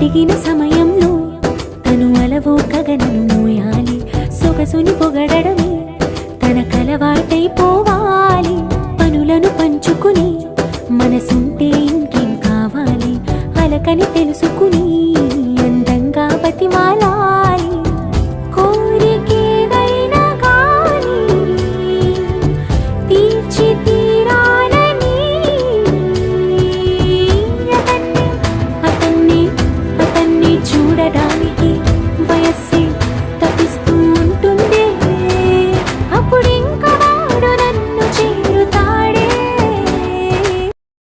అడిగిన సమయంలో తను అలవో గగనను మోయాలి. సొగసుని పొగడమే తనకలవాటైపోవాలి. పనులను పంచుకుని మనసుంటే ఇంకేం కావాలి. అలకని తెలుసు